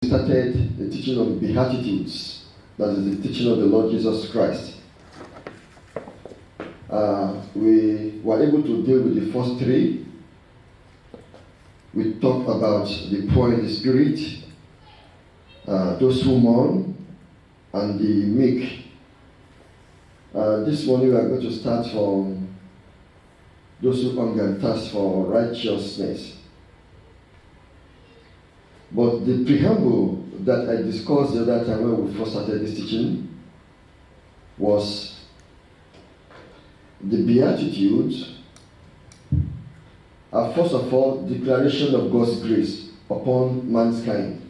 Started the teaching of the Beatitudes, that is the teaching of the Lord Jesus Christ. We were able to deal with the first three. We talked about the poor in the spirit, those who mourn, and the meek. This morning we are going to start from those who hunger and thirst for righteousness. But the preamble that I discussed the other time when we first started this teaching was the Beatitudes are first of all declaration of God's grace upon mankind.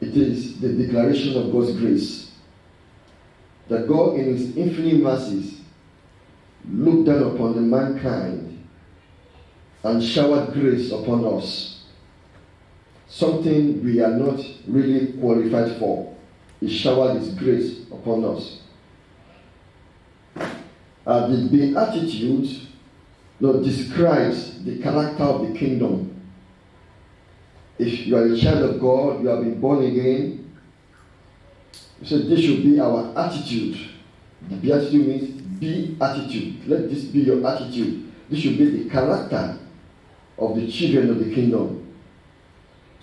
It is the declaration of God's grace that God in His infinite mercies looked down upon the mankind and showered grace upon us. Something we are not really qualified for. He showered His grace upon us. The Beatitude describes the character of the kingdom. If you are a child of God, you have been born again, so this should be our attitude. The Beatitude means be attitude. Let this be your attitude. This should be the character of the children of the kingdom.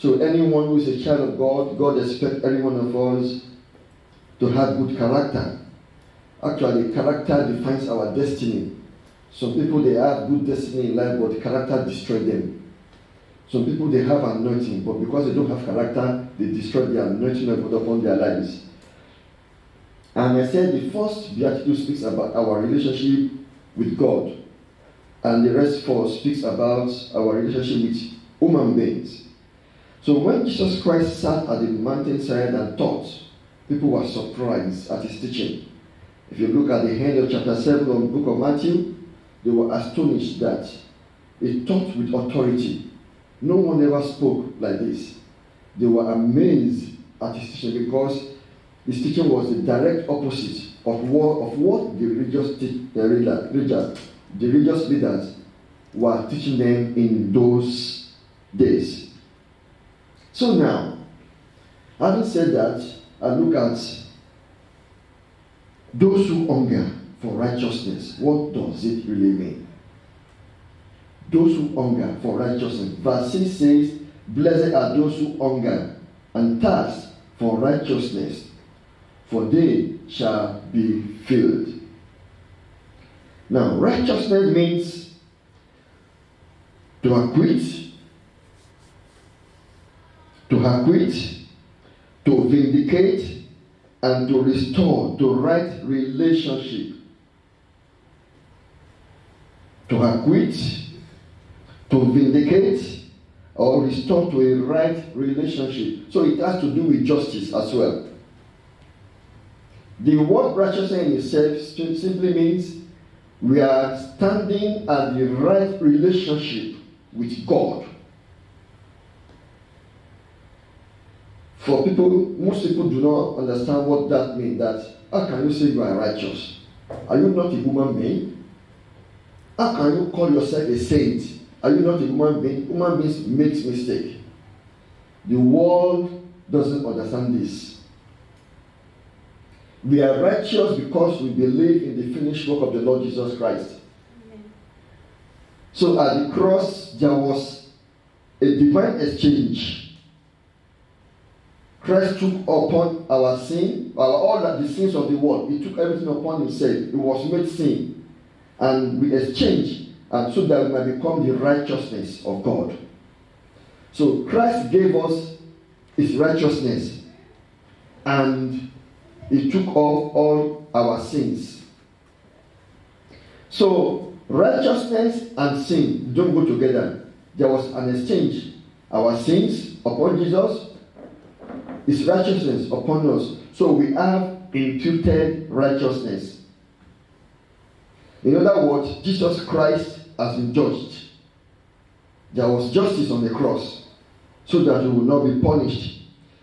So anyone who is a child of God, God expects every one of us to have good character. Actually, character defines our destiny. Some people, they have good destiny in life, but character destroys them. Some people, they have anointing, but because they don't have character, they destroy the anointing of God upon their lives. And I said the first Beatitude speaks about our relationship with God. And the rest four speaks about our relationship with human beings. So when Jesus Christ sat at the mountainside and taught, people were surprised at His teaching. If you look at the end of chapter 7 of the book of Matthew, they were astonished that He taught with authority. No one ever spoke like this. They were amazed at His teaching because His teaching was the direct opposite of what the religious leaders were teaching them in those days. So now, having said that, I look at those who hunger for righteousness. What does it really mean? Those who hunger for righteousness. Verse 6 says, "Blessed are those who hunger and thirst for righteousness, for they shall be filled." Now, righteousness means to acquit, to vindicate, and to restore to right relationship. To acquit, to vindicate, or restore to a right relationship. So it has to do with justice as well. The word righteousness in itself simply means we are standing at the right relationship with God. For people, most people do not understand what that means. That how can you say you are righteous? Are you not a human being? How can you call yourself a saint? Are you not a human being? Human beings make mistakes. The world doesn't understand this. We are righteous because we believe in the finished work of the Lord Jesus Christ. Amen. So at the cross, there was a divine exchange. Christ took upon our sin, all the sins of the world. He took everything upon Himself. It was made sin. And we exchanged, and so that we might become the righteousness of God. So Christ gave us His righteousness, and He took off all our sins. So righteousness and sin don't go together. There was an exchange. Our sins upon Jesus, His righteousness upon us. So we have imputed righteousness. In other words, Jesus Christ has been judged. There was justice on the cross, so that we will not be punished.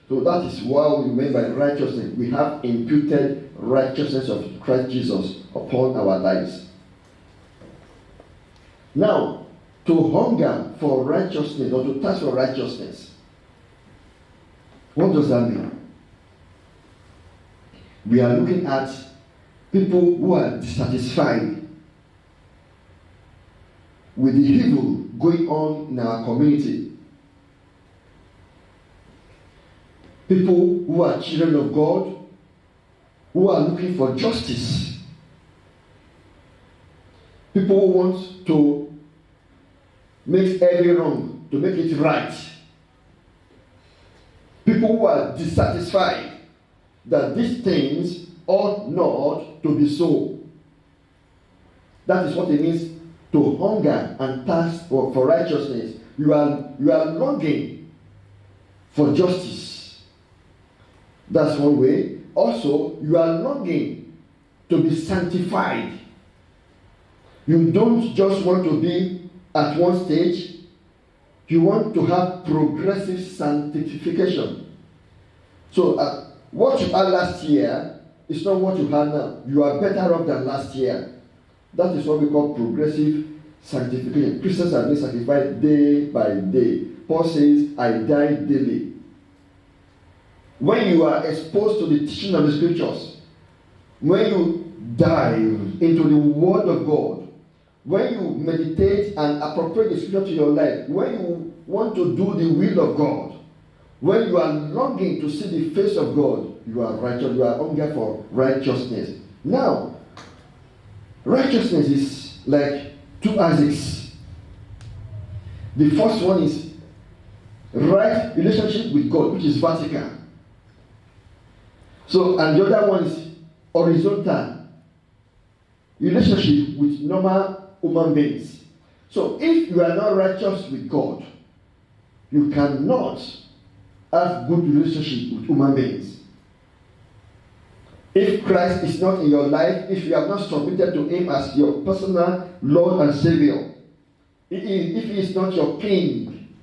So that is why we mean by righteousness. We have imputed righteousness of Christ Jesus upon our lives. Now, to hunger for righteousness or to thirst for righteousness What does that mean? We are looking at people who are dissatisfied with the evil going on in our community. People who are children of God, who are looking for justice. People who want to make every wrong, to make it right. People who are dissatisfied that these things ought not to be so. That is what it means to hunger and thirst for righteousness. You are longing for justice. That's one way. Also, you are longing to be sanctified. You don't just want to be at one stage. You want to have progressive sanctification. So, what you had last year is not what you have now. You are better off than last year. That is what we call progressive sanctification. Christians are being sanctified day by day. Paul says, I die daily. When you are exposed to the teaching of the scriptures, when you dive into the word of God, when you meditate and appropriate the scripture to your life, when you want to do the will of God, when you are longing to see the face of God, you are righteous, you are hungry for righteousness. Now, righteousness is like two axes. The first one is right relationship with God, which is vertical. So, and the other one is horizontal relationship with normal human beings. So, if you are not righteous with God, you cannot have good relationship with human beings. If Christ is not in your life, if you have not submitted to Him as your personal Lord and Savior, if He is not your King,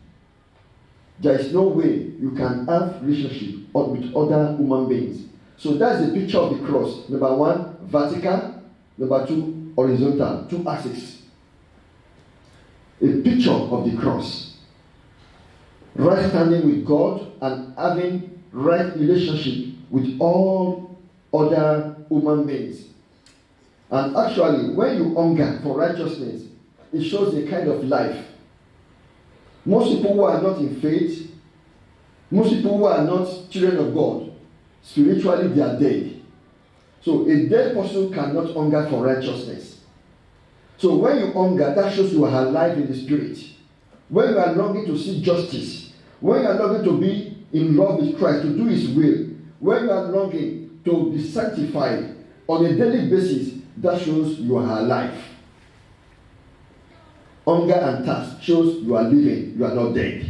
there is no way you can have relationship with other human beings. So that's the picture of the cross. Number one, vertical. Number two, horizontal. Two axes. A picture of the cross. Right standing with God and having right relationship with all other human beings. And actually, when you hunger for righteousness, it shows a kind of life. Most people who are not in faith, most people who are not children of God, spiritually they are dead. So a dead person cannot hunger for righteousness. So when you hunger, that shows you are alive in the spirit. When you are longing to see justice, when you are longing to be in love with Christ, to do His will, when you are longing to be sanctified on a daily basis, that shows you are alive. Hunger and thirst shows you are living, you are not dead.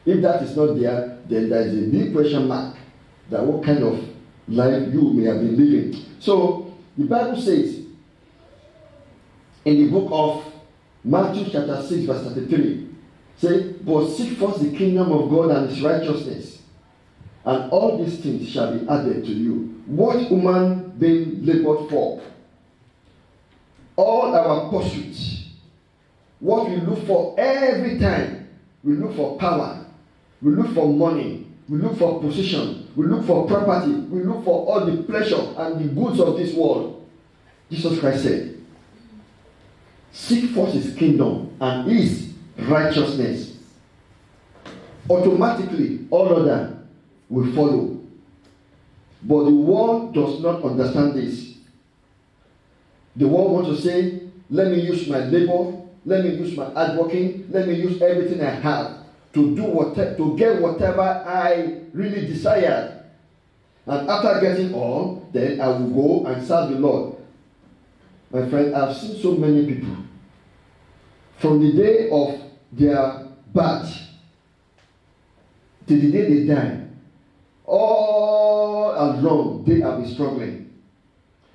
If that is not there, then there is a big question mark that what kind of life you may have been living. So the Bible says in the book of Matthew chapter 6 verse 33, say, but seek first the kingdom of God and His righteousness, and all these things shall be added to you. What human being labored for? All our pursuits, what we look for every time, we look for power, we look for money, we look for position, we look for property, we look for all the pleasure and the goods of this world. Jesus Christ said, seek first His kingdom and His righteousness. Automatically, all other will follow. But the world does not understand this. The world wants to say, let me use my labor, let me use my hard working, let me use everything I have to get whatever I really desire. And after getting all, then I will go and serve the Lord. My friend, I've seen so many people from the day of their birth till the day they die, all along they have been struggling.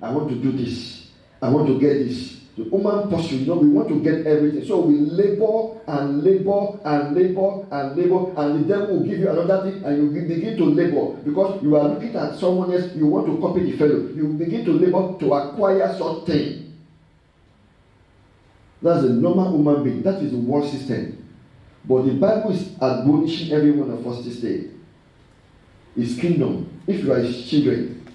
I want to do this. I want to get this. The human pursuit, we want to get everything. So we labor and labor and labor and labor, and the devil will give you another thing, and you begin to labor because you are looking at someone else. You want to copy the fellow. You begin to labor to acquire something. That's a normal human being. That is the world system. But the Bible is admonishing every one of us this day. His kingdom. If you are His children,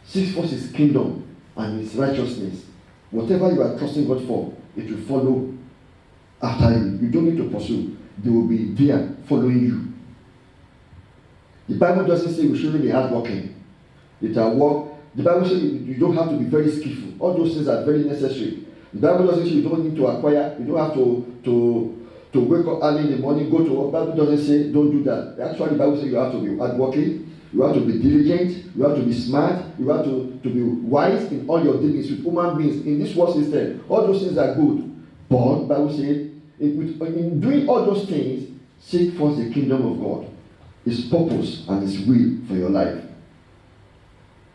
seek first His kingdom and His righteousness. Whatever you are trusting God for, it will follow after you. You don't need to pursue. They will be there following you. The Bible doesn't say we shouldn't be hardworking. It will work. The Bible says you don't have to be very skillful. All those things are very necessary. The Bible doesn't say you don't need to acquire. You don't have to wake up early in the morning, go to work. The Bible doesn't say don't do that. Actually, the Bible says you have to be hardworking. You have to be diligent. You have to be smart. You have to be wise in all your dealings with human beings. In this world system, all those things are good. But the Bible says in doing all those things, seek first the kingdom of God, His purpose and His will for your life.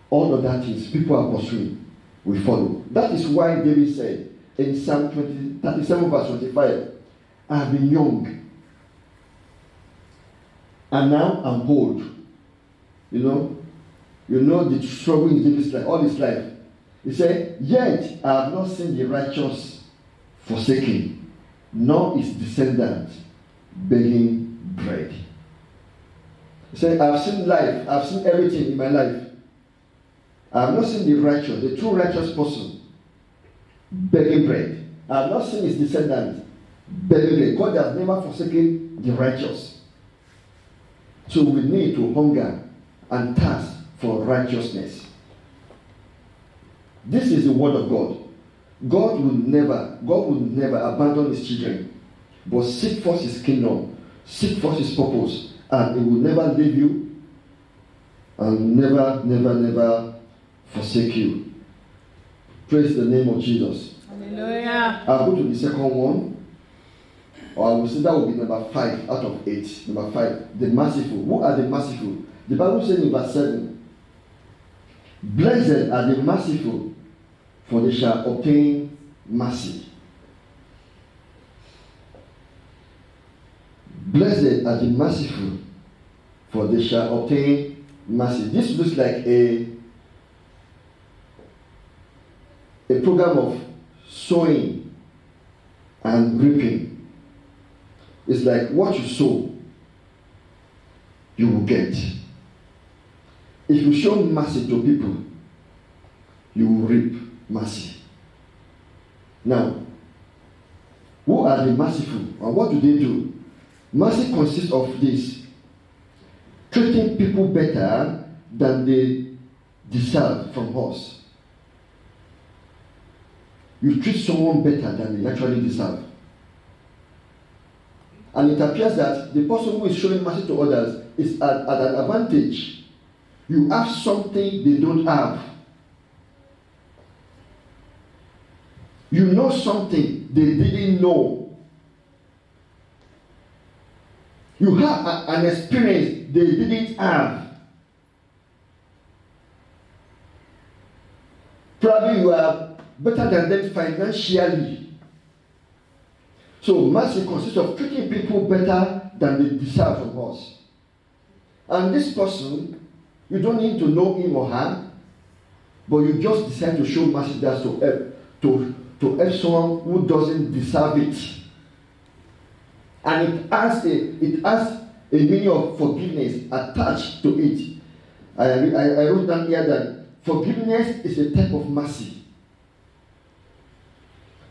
All of that things people are pursuing will follow. That is why David said in Psalm 37 verse 25, I have been young, and now I'm old. You know the struggle in David's life, all his life. He said, yet I have not seen the righteous forsaken, nor his descendants begging bread. He said, I have seen life, I have seen everything in my life. I have not seen the righteous, the true righteous person, begging bread. I have not seen his descendants begging bread. God has never forsaken the righteous. So we need to hunger and thirst for righteousness. This is the word of God. God will never abandon His children. But seek first His kingdom, seek first His purpose, and He will never leave you and never forsake you. Praise the name of Jesus. Hallelujah. I'll go to the second one. Or I will say that will be number 5 out of 8. Number 5, the merciful. Who are the merciful? The Bible says in verse 7, blessed are the merciful, for they shall obtain mercy. Blessed are the merciful, for they shall obtain mercy. This looks like a program of sowing and reaping. It's like what you sow, you will get. If you show mercy to people, you will reap mercy. Now, who are the merciful and what do they do? Mercy consists of this: treating people better than they deserve from us. You treat someone better than they actually deserve. And it appears that the person who is showing mercy to others is at an advantage. You have something they don't have. You know something they didn't know. You have an experience they didn't have. Probably you are better than them financially. So mercy consists of treating people better than they deserve from us. And this person, you don't need to know him or her, but you just decide to show mercy that's to help someone who doesn't deserve it. And it has a meaning of forgiveness attached to it. I wrote down here that forgiveness is a type of mercy.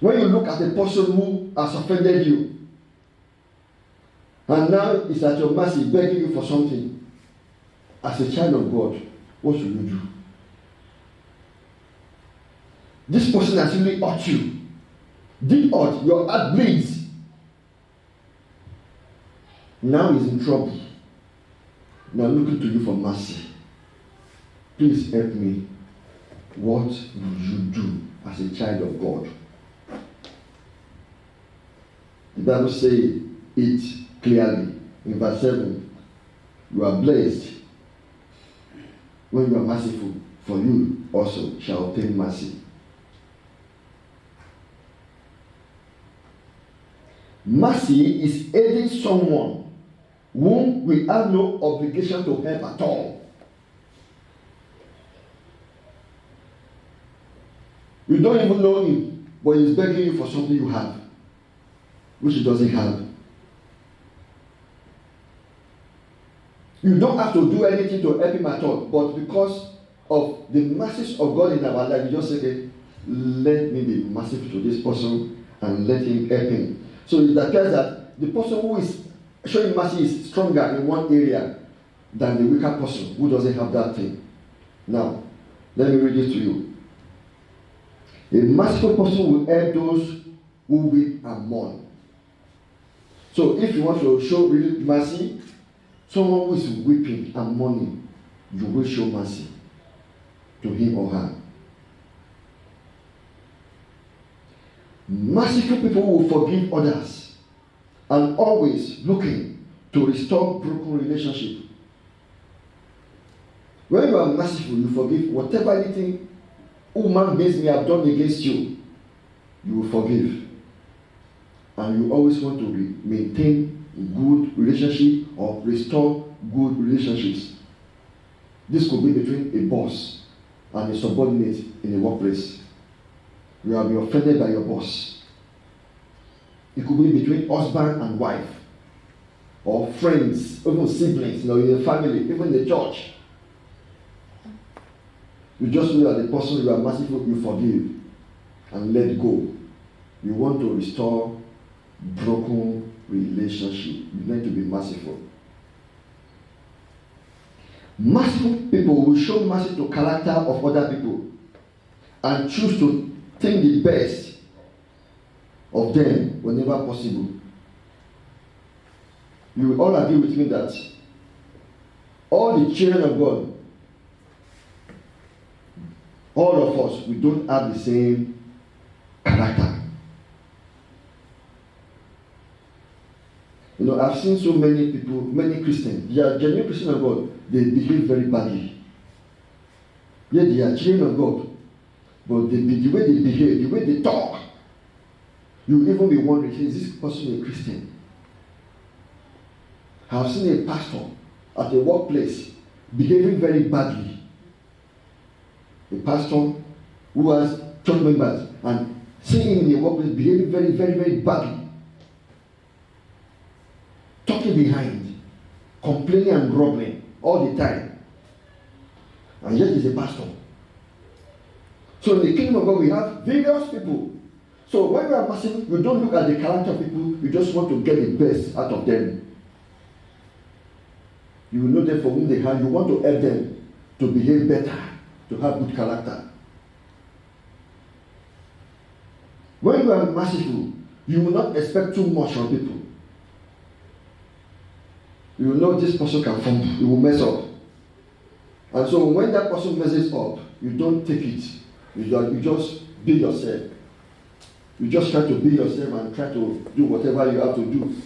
When you look at a person who has offended you, and now is at your mercy begging you for something, as a child of God, what should you do? This person has really hurt you. Did hurt, your heart bleeds. Now he's in trouble. Now looking to you for mercy. Please help me. What would you do as a child of God? The Bible says it clearly in verse 7. You are blessed when you are merciful, for you also shall obtain mercy. Mercy is aiding someone whom we have no obligation to help at all. You don't even know him, but he's begging you for something you have, which he doesn't have. You don't have to do anything to help him at all, but because of the mercies of God in our life, you just say, okay, let me be merciful to this person and let him help him. So it appears that the person who is showing mercy is stronger in one area than the weaker person who doesn't have that thing. Now, let me read this to you. A merciful person will help those who weep and mourn. So if you want to show real mercy, someone who is weeping and mourning, you will show mercy to him or her. Merciful people will forgive others and always looking to restore broken relationship. When you are merciful, you forgive whatever anything human beings may have done against you. You will forgive, and you always want to maintain good relationship or restore good relationships. This could be between a boss and a subordinate in a workplace. You have been offended by your boss. It could be between husband and wife, or friends, even siblings, in a family, even in the church. You just know that the person you are merciful, you forgive and let go. You want to restore broken relationship. You need to be merciful. Merciful people will show mercy to character of other people and choose to think the best of them whenever possible. You will all agree with me that all the children of God, all of us, we don't have the same character. I've seen so many people, many Christians, they are genuine Christians of God, they behave very badly. Yet they are children of God, but the way they behave, the way they talk, you even be wondering, is this person a Christian? I have seen a pastor at a workplace behaving very badly. A pastor who has church members and seeing him in the workplace behaving very, very, very badly. Talking behind, complaining and grumbling all the time. And yet he's a pastor. So in the kingdom of God we have various people. So when you are merciful, you don't look at the character of people, you just want to get the best out of them. You know them for whom they have, you want to help them to behave better, to have good character. When you are merciful, you will not expect too much from people. You will know this person can fumble, you will mess up. And so when that person messes up, you don't take it. You just be yourself. You just try to be yourself and try to do whatever you have to do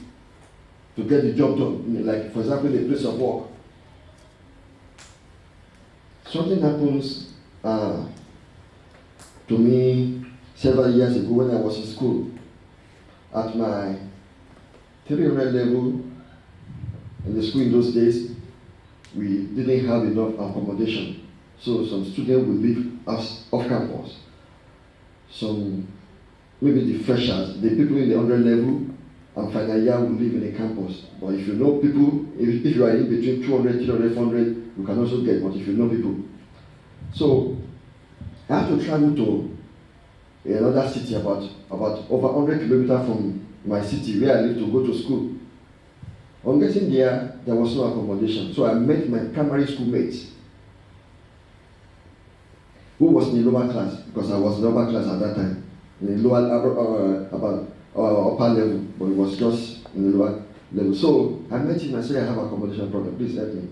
to get the job done. Like, for example, in a place of work. Something happens to me several years ago when I was in school. At my 300 level in the school in those days, we didn't have enough accommodation. So some students would live us off campus. Some, maybe the freshers, the people in the 100 level and final year will live in a campus. But if you know people, if you are in between 200, 300, 400, you can also get, but if you know people. So I have to travel to another city about over 100 kilometers from my city where I live to go to school. On getting there was no accommodation. So I met my primary school mates who was in the lower class, because I was in the lower class at that time, in the lower upper level, but it was just in the lower level. So I met him and said, I have accommodation problem, please help me.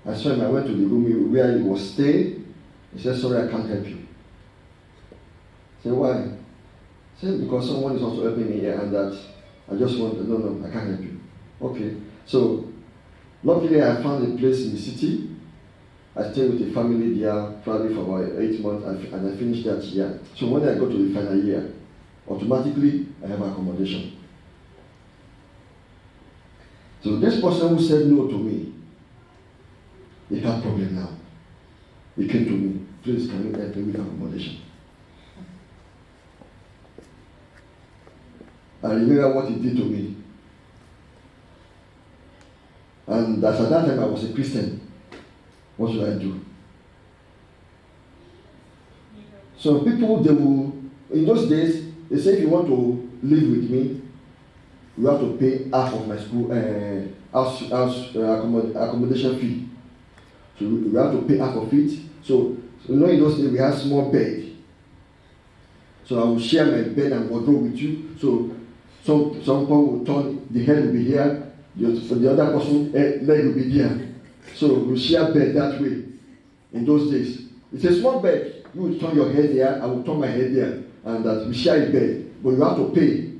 I saw him, I went to the room where he was staying. He said, sorry, I can't help you. I said, why? He said, because someone is also helping me here and that I just want, no, I can't help you. Okay, so luckily I found a place in the city. I stayed with a family there probably for about 8 months and I finished that year. So when I go to the final year, automatically I have accommodation. So this person who said no to me, he had problem now. He came to me, please can you help me with accommodation? I remember what he did to me. And as at that time I was a Christian, what should I do? So people, they will, in those days, they say if you want to live with me, you have to pay half of my school accommodation fee. So we have to pay half of it. So in those days we have small bed. So I will share my bed and wardrobe with you. So some people will turn, the head will be here, the other person leg will be there. So we share bed that way. In those days, it's a small bed. You will turn your head there, I will turn my head there, and that we share a bed. But you have to pay.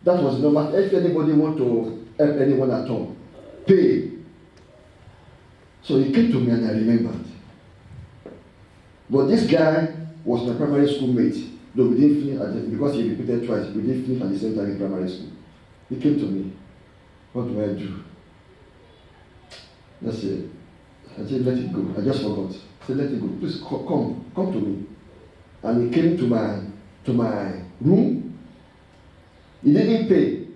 That was no matter if anybody want to help anyone at all, pay. So he came to me and I remembered. But this guy was my primary school mate. Though we didn't finish because he repeated twice, we didn't finish at the same time in primary school. He came to me. What do I do? I said, let it go. I just forgot. I said, let it go. Please come to me. And he came to my room. He didn't pay.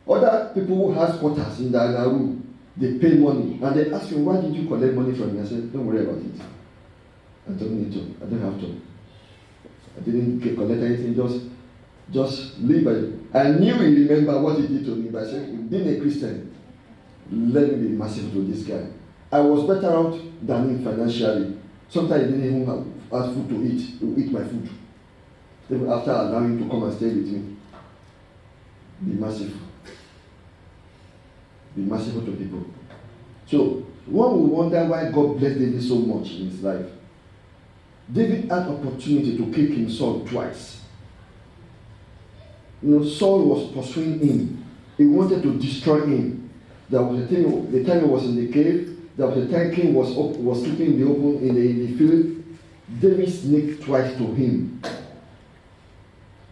Other people who has quarters in their room, they pay money. And they ask me, why did you collect money from me? I said, don't worry about it. I don't need to. I don't have to. I didn't collect anything, just leave it. I knew he remembered what he did to me, but I said, being a Christian, let me be merciful to this guy. I was better out than him financially. Sometimes he didn't even have food to eat my food. Even after allowing him to come and stay with me. Be merciful. Be merciful to people. So, one will wonder why God blessed David so much in his life. David had opportunity to kill King Saul twice. Saul was pursuing him. He wanted to destroy him. There was the time he was in the cave. There was the time King was sleeping in the open in the field. David sneaked twice to him.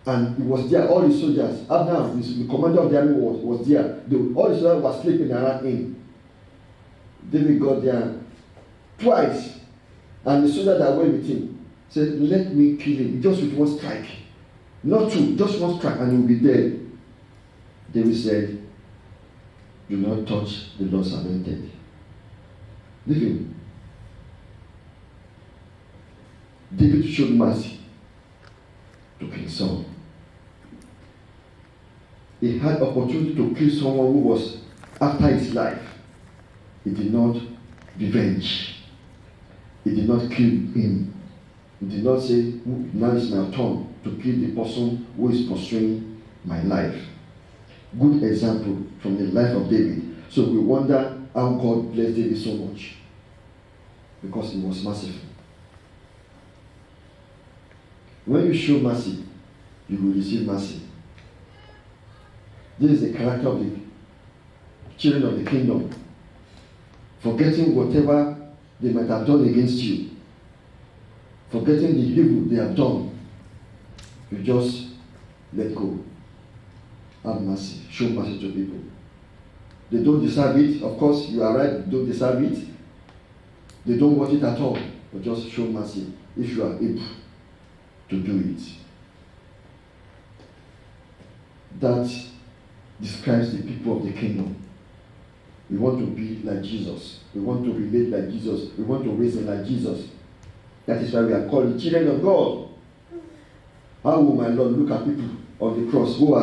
And he was there, all the soldiers. Abner, the commander of the army, was there. All the soldiers were sleeping around him. David got there twice. And the soldier that went with him said, let me kill him just with one strike. Not two, just one strike and he will be dead. David said, do not touch the Lord's anointed. Leave him. David showed mercy to King Saul. He had opportunity to kill someone who was after his life. He did not revenge. He did not kill him. He did not say, now is my turn to kill the person who is pursuing my life. Good example from the life of David. So we wonder how God blessed David so much. Because he was merciful. When you show mercy, you will receive mercy. This is the character of the children of the kingdom. Forgetting whatever they might have done against you. Forgetting the evil they have done. You just let go. Have mercy. Show mercy to people. They don't deserve it. Of course, you are right. They don't deserve it. They don't want it at all. But just show mercy if you are able to do it. That describes the people of the kingdom. We want to be like Jesus. We want to relate like Jesus. We want to reason like Jesus. That is why we are called the children of God. How will my Lord look at people on the cross who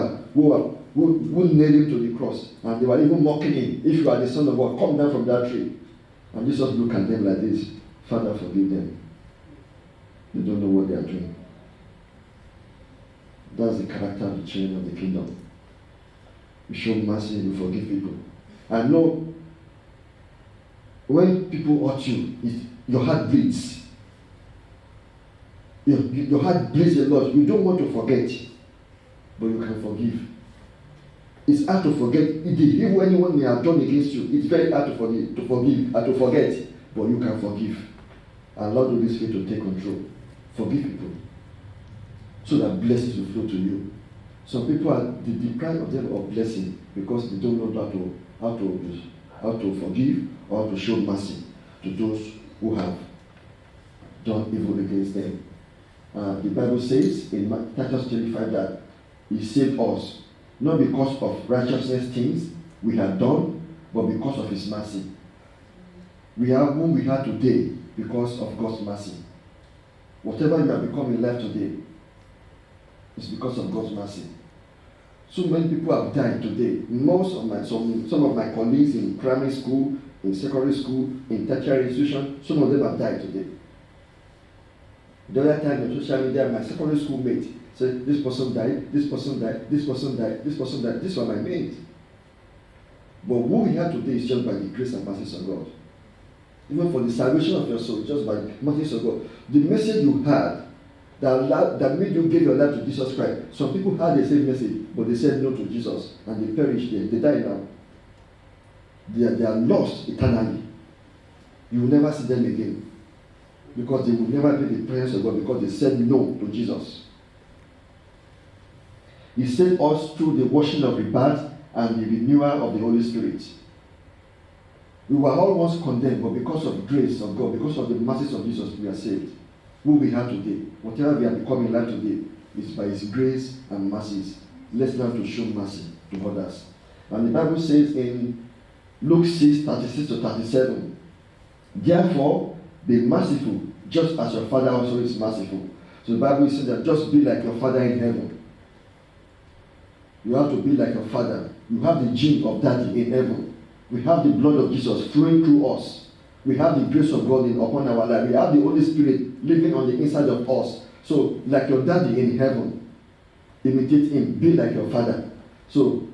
nailed him to the cross, and they were even mocking him? If you are the Son of God, come down from that tree. And Jesus looked at them like this. Father, forgive them. They don't know what they are doing. That's the character of the children of the kingdom. We show mercy, we forgive people. I know when people hurt you, your heart bleeds. Your heart bleeds a lot. You don't want to forget, but you can forgive. It's hard to forget. Even anyone may have done against you, it's very hard to forgive, and to forget, but you can forgive. Allow the Holy Spirit to take control. Forgive people, so that blessings will flow to you. Some people are deprived of them of blessing because they don't know how to forgive or how to show mercy to those who have done evil against them. The Bible says in Titus 25 that He saved us not because of righteousness things we have done, but because of His mercy. We are whom we are today because of God's mercy. Whatever you have become in life today is because of God's mercy. So many people have died today. Some of my colleagues in primary school, in secondary school, in tertiary institution, some of them have died today. The other time on social media, my secondary school mate said, this person died, this person died, this person died, this person died. These were my mates. But who we have today is just by the grace and mercy of God. Even for the salvation of your soul, just by the mercy of God. The message you had that made you give your life to Jesus Christ. Some people had the same message, but they said no to Jesus, and they perished there. They die now. They are lost eternally. You will never see them again. Because they will never be in the presence of God, because they said no to Jesus. He saved us through the washing of rebirth and the renewal of the Holy Spirit. We were all once condemned, but because of the grace of God, because of the mercies of Jesus, we are saved. Who we are today, whatever we are becoming in life today, is by His grace and mercies. Let's learn to show mercy to others. And the Bible says in Luke 6, 36 to 37, therefore, be merciful, just as your Father also is merciful. So the Bible says that just be like your Father in heaven. You have to be like your Father. You have the gene of Daddy in heaven. We have the blood of Jesus flowing through us. We have the grace of God upon our life. We have the Holy Spirit living on the inside of us. So, like your Daddy in heaven, imitate Him. Be like your Father. So,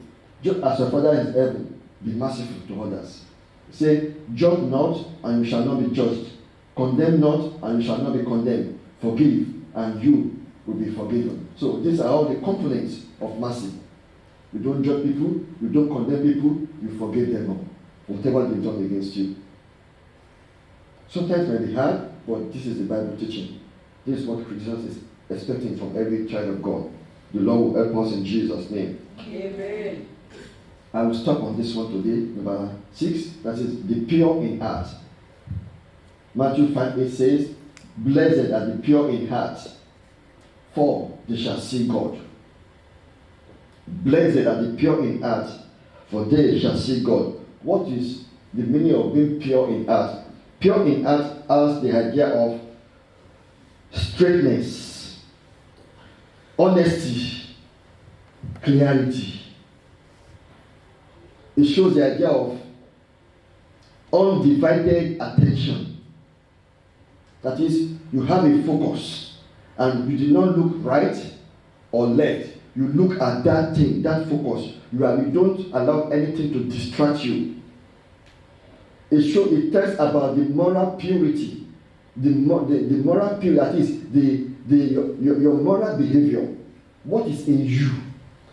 just as your Father in heaven, be merciful to others. Say, judge not, and you shall not be judged. Condemn not, and you shall not be condemned. Forgive, and you will be forgiven. So, these are all the components of mercy. You don't judge people, you don't condemn people, you forgive them all, whatever they've done against you. Sometimes it may be hard, but this is the Bible teaching. This is what Christians is expecting from every child of God. The Lord will help us in Jesus' name. Amen. I will stop on this one today, number 6. That is the pure in heart. Matthew 5:8 says, blessed are the pure in heart, for they shall see God. Blessed are the pure in heart, for they shall see God. What is the meaning of being pure in heart? Pure in heart has the idea of straightness, honesty, clarity. It shows the idea of undivided attention. That is, you have a focus and you do not look right or left. You look at that thing, that focus. You don't allow anything to distract you. It tells about the moral purity. The moral purity, that is, your moral behavior. What is in you?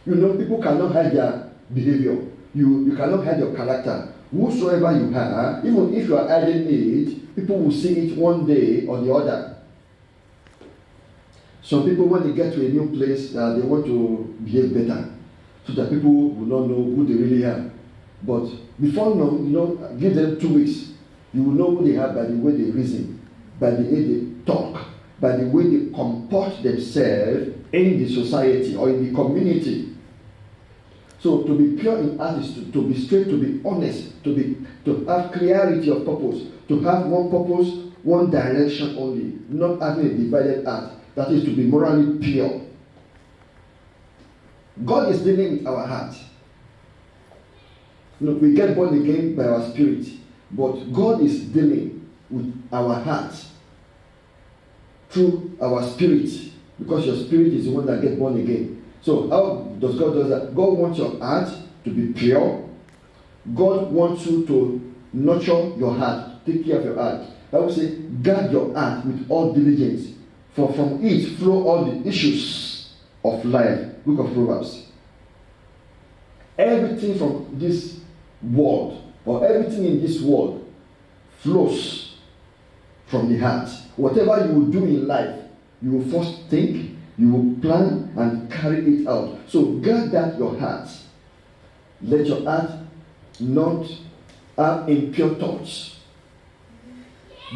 You know, people cannot hide their behavior. You cannot hide your character. Whosoever you are, even if you are hiding it, people will see it one day or the other. Some people, when they get to a new place, they want to behave better, so that people will not know who they really are. But before long, give them 2 weeks. You will know who they are by the way they reason, by the way they talk, by the way they comport themselves in the society or in the community. So to be pure in heart is to be straight, to be honest, to have clarity of purpose, to have one purpose, one direction only, not having a divided heart. That is to be morally pure. God is dealing with our heart. Look, we get born again by our spirit, but God is dealing with our heart through our spirit, because your spirit is the one that gets born again. So how does God do that? God wants your heart to be pure. God wants you to nurture your heart, take care of your heart. I would say, guard your heart with all diligence, for from it flow all the issues of life. Book of Proverbs. Everything from this world, or everything in this world, flows from the heart. Whatever you will do in life, you will first think, you will plan and carry it out. So guard that your heart. Let your heart not have impure thoughts.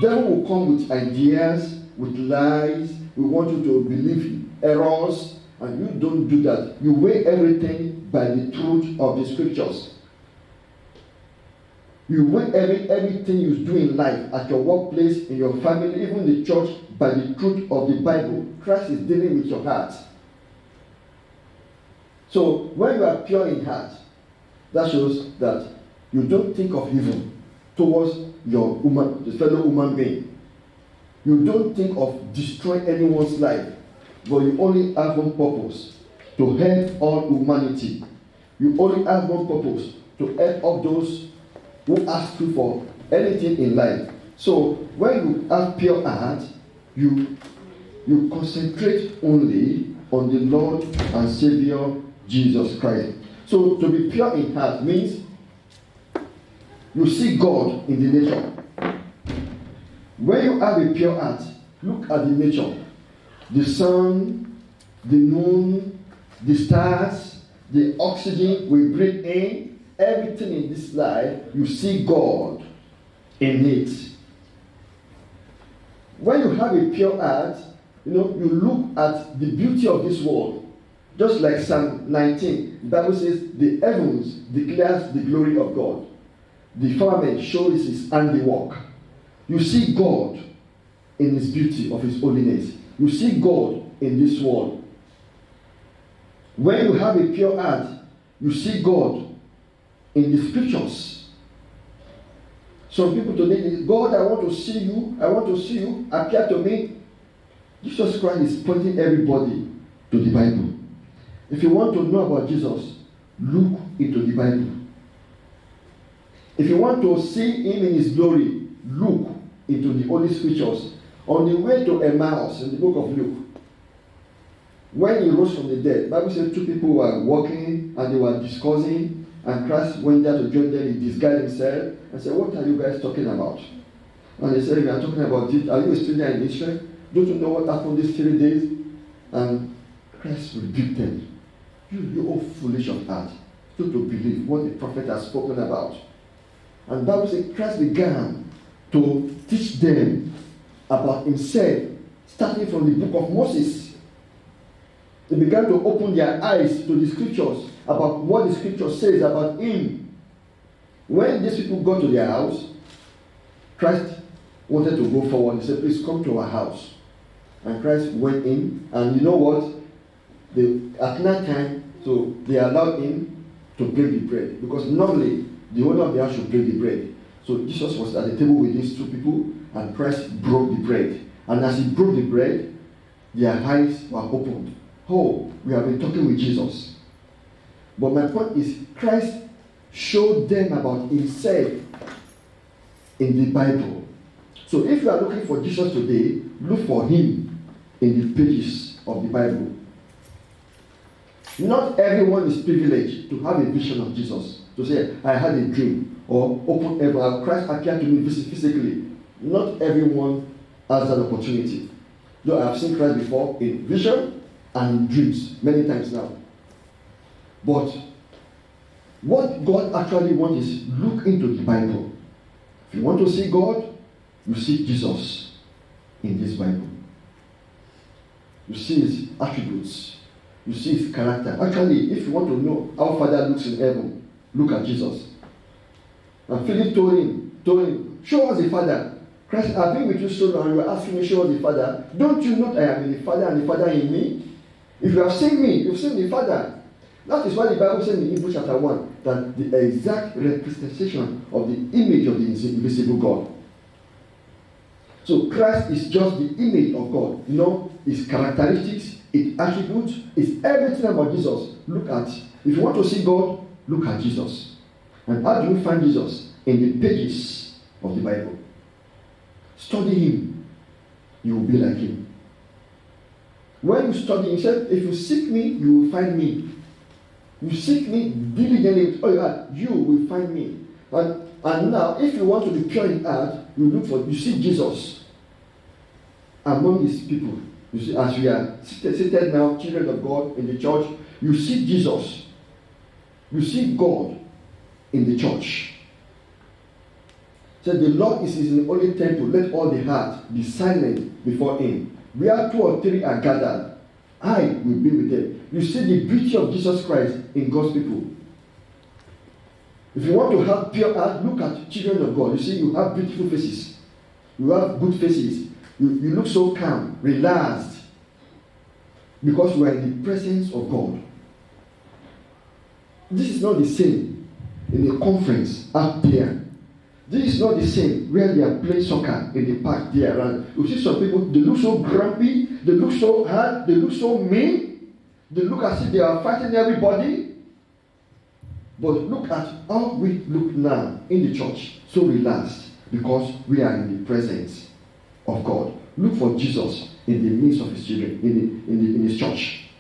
Devil will come with ideas, with lies. We want you to believe errors, and you don't do that. You weigh everything by the truth of the scriptures. You weigh everything you do in life, at your workplace, in your family, even the church, by the truth of the Bible. Christ is dealing with your heart. So when you are pure in heart, that shows that you don't think of evil towards your fellow human being. You don't think of destroying anyone's life, but you only have one purpose: to help all humanity. You only have one purpose: to help all those who ask you for anything in life. So when you have pure heart, you concentrate only on the Lord and Savior Jesus Christ. So to be pure in heart means you see God in the nature. When you have a pure heart, look at the nature. The sun, the moon, the stars, the oxygen we breathe in, everything in this life, you see God in it. When you have a pure heart, you look at the beauty of this world. Just like Psalm 19, the Bible says, the heavens declares the glory of God. The firmament shows his handiwork. You see God in his beauty of his holiness. You see God in this world. When you have a pure heart, you see God in the scriptures. Some people today, God, I want to see you. I want to see you. Appear to me. Jesus Christ is pointing everybody to the Bible. If you want to know about Jesus, look into the Bible. If you want to see him in his glory, look into the Holy Scriptures. On the way to Emmaus in the book of Luke, when he rose from the dead, the Bible said two people were walking and they were discussing, and Christ went there to join them. He disguised himself and said, "What are you guys talking about?" And they said, "We are talking about it. Are you a student in Israel? Don't you know what happened these 3 days?" And Christ rebuked them. You all foolish of heart, still to believe what the prophet has spoken about. And the Bible says Christ began to teach them about himself, starting from the book of Moses. They began to open their eyes to the scriptures about what the scripture says about him. When these people got to their house, Christ wanted to go forward. He said, "Please come to our house." And Christ went in, and you know what? At night time, so they allowed him to break the bread, because normally the owner of the house should break the bread. So Jesus was at the table with these two people, and Christ broke the bread. And as he broke the bread, their eyes were opened. Oh, we have been talking with Jesus. But my point is, Christ showed them about himself in the Bible. So if you are looking for Jesus today, look for him in the pages of the Bible. Not everyone is privileged to have a vision of Jesus. To say, "I had a dream," or "Open heaven, Christ appeared to me physically." Not everyone has that opportunity. Though I have seen Christ before in vision and in dreams many times now. But what God actually wants is look into the Bible. If you want to see God, you see Jesus in this Bible. You see his attributes. You see his character. Actually, if you want to know how Father looks in heaven, look at Jesus. And Philip told him, "Show us the Father." Christ, "I've been with you so long, and you are asking me, show us the Father. Don't you know I am in the Father and the Father in me? If you have seen me, you've seen the Father." That is why the Bible says in Hebrews chapter 1 that the exact representation of the image of the invisible God. So Christ is just the image of God. His characteristics, his attributes, his everything about Jesus. Look at. If you want to see God, look at Jesus. And how do you find Jesus? In the pages of the Bible. Study him. You will be like him. When you study, he said, "If you seek me, you will find me." You seek me diligently with all your heart, you will find me. And now, if you want to be pure in heart, you see Jesus among his people. You see, as we are seated now, children of God in the church, you see Jesus. You see God in the church. Said, "The Lord is in the holy temple. Let all the heart be silent before him. Where 2 or 3 are gathered, I will be with them." You see the beauty of Jesus Christ in God's people. If you want to have pure heart, look at children of God. You see, you have beautiful faces. You have good faces. You look so calm, relaxed. Because you are in the presence of God. This is not the same in a conference up there. This is not the same where they are playing soccer in the park there around. You see some people, they look so grumpy, they look so hard, they look so mean, they look as if they are fighting everybody. But look at how we look now in the church, so relaxed, because we are in the presence of God. Look for Jesus in the midst of his children, in his church.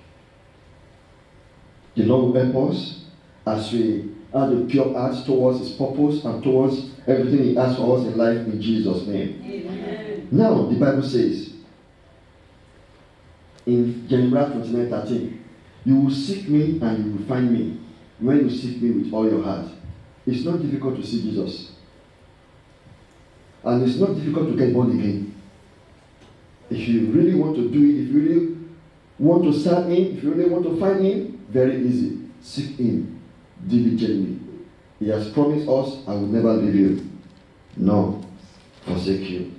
The Lord will help us as we have a pure heart towards his purpose and towards everything he has for us in life, in Jesus' name. Amen. Now, the Bible says in Jeremiah 29:13, you will seek me and you will find me when you seek me with all your heart. It's not difficult to see Jesus. And it's not difficult to get born again. If you really want to do it, if you really want to serve him, if you really want to find him, very easy. Seek him diligently. He has promised us, I will never leave you, nor forsake you.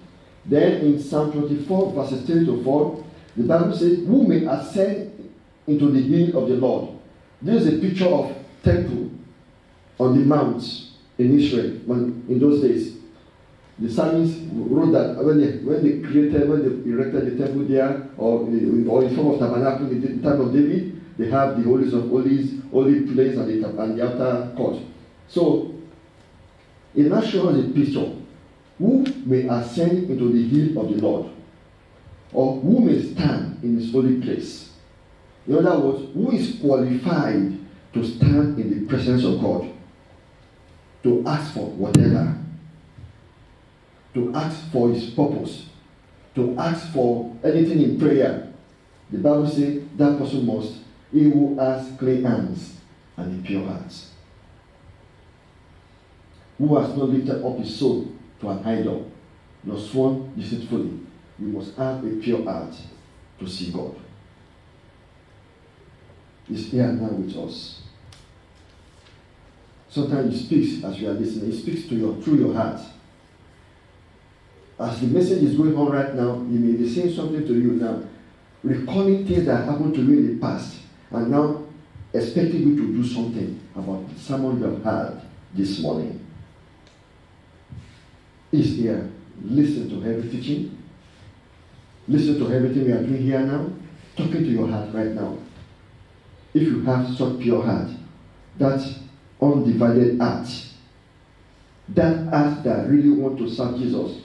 Then in Psalm 24, verses 3 to 4, the Bible says, who may ascend into the hill of the Lord? This is a picture of temple on the mount in Israel in those days. The psalmist wrote that when they erected the temple there, or in form of tabernacle in the time of David, they have the holies of holies, holy place, and the outer court. So, it now shows a picture. Who may ascend into the hill of the Lord? Or who may stand in his holy place? In other words, who is qualified to stand in the presence of God? To ask for whatever. To ask for his purpose. To ask for anything in prayer. The Bible says that person must, he who has clean hands and a pure heart. Who has not lifted up his soul to an idol, nor sworn deceitfully. You must have a pure heart to see God. He's here now with us. Sometimes he speaks as you are listening. He speaks to you through your heart. As the message is going on right now, he may be saying something to you now, recalling things that happened to you in the past, and now expecting you to do something about the sermon you have heard this morning. He's here. Listen to every teaching. Listen to everything we are doing here now. Talking to your heart right now. If you have such pure heart, that undivided heart, that heart that really want to serve Jesus,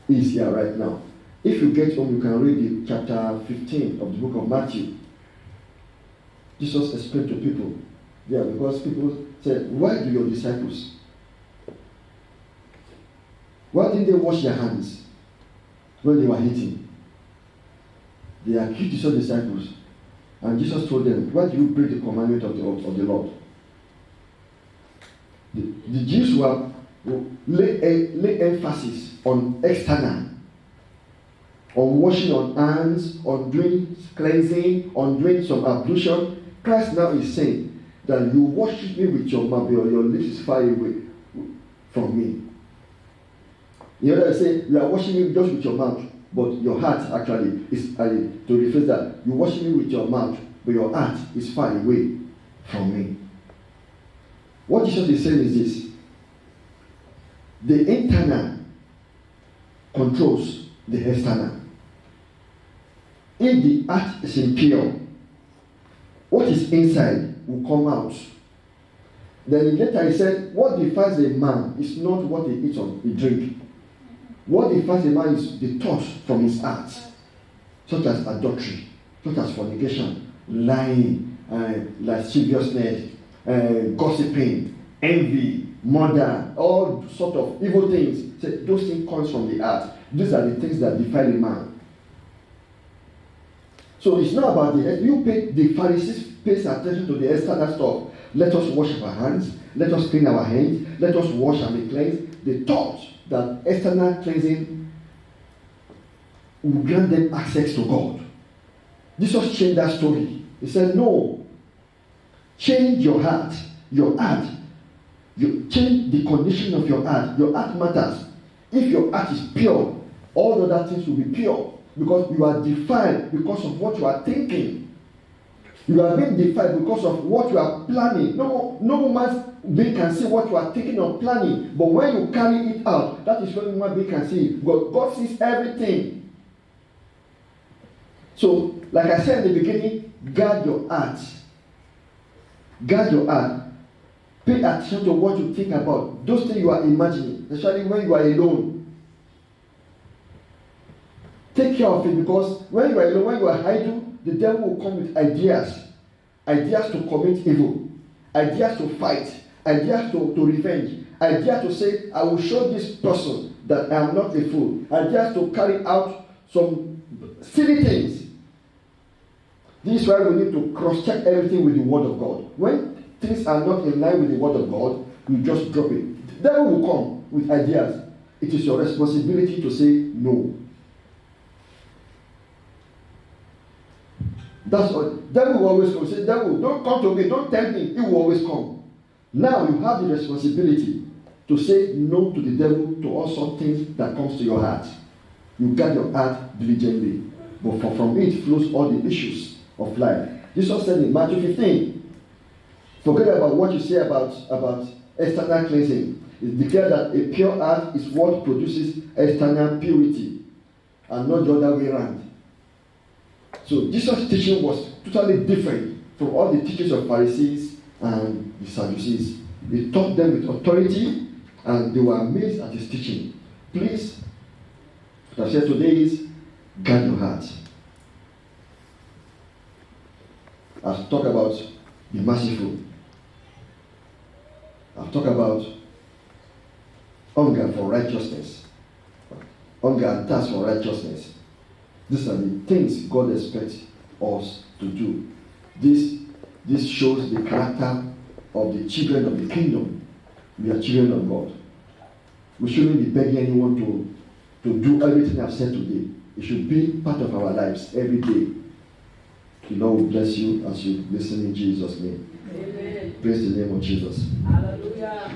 is here right now. If you get home, you can read the chapter 15 of the book of Matthew. Jesus explained to people there, because people said, why do your disciples, why didn't they wash their hands when they were eating? They accused Jesus' disciples. And Jesus told them, why do you break the commandment of the Lord? The Jews were lay emphasis on external, on washing on hands, on doing cleansing, on doing some ablution. Christ now is saying that you worship me with your mouth, your lips is far away from me. You know, say you are worshiping me just with your mouth, but your heart actually is to rephrase that. You worship me with your mouth, but your heart is far away from me. What Jesus is saying is this: the internal controls the external. If the heart is impure, what is inside will come out. Then later he said, what defiles a man is not what he eats or he drinks. What defiles a man is the thoughts from his heart, such as adultery, such as fornication, lying, lasciviousness, gossiping, envy, murder, all sort of evil things. So those things come from the heart. These are the things that defile a man. So it's not about the Pharisees pays attention to the external stuff. Let us wash our hands, let us clean our hands, let us wash and be cleansed. They thought that external cleansing will grant them access to God. Jesus changed that story. He said, no, change your heart. Your heart, You change the condition of your heart. Your heart matters. If your heart is pure, all other things will be pure. Because you are defiled because of what you are thinking. You are being defiled because of what you are planning. No human being can see what you are thinking or planning. But when you carry it out, that is when human being can see it. God sees everything. So, like I said in the beginning, guard your heart. Guard your heart. Pay attention to what you think about. Those things you are imagining, especially when you are alone. Take care of it, because when you are alone, when you are idle, the devil will come with ideas to commit evil, ideas to fight, ideas to revenge, ideas to say, I will show this person that I am not a fool, ideas to carry out some silly things. This is why we need to cross-check everything with the Word of God. When things are not in line with the Word of God, you just drop it. The devil will come with ideas. It is your responsibility to say no. That's all. Devil will always come. Say, devil, don't come to me, don't tempt me. He will always come. Now you have the responsibility to say no to the devil, to all sorts of things that comes to your heart. You guard your heart diligently. But from it flows all the issues of life. Jesus said in Matthew 15, forget about what you say about external cleansing. It's declared that a pure heart is what produces external purity, and not the other way around. So Jesus' teaching was totally different from all the teachings of Pharisees and the Sadducees. He taught them with authority, and they were amazed at his teaching. Please, what I said today is, guard your heart. I've talked about be merciful. I've talked about hunger for righteousness. Hunger and thirst for righteousness. These are the things God expects us to do. This shows the character of the children of the kingdom. We are children of God. We shouldn't be begging anyone to do everything I've said today. It should be part of our lives every day. The Lord will bless you as you listen in Jesus' name. Amen. Praise the name of Jesus. Hallelujah.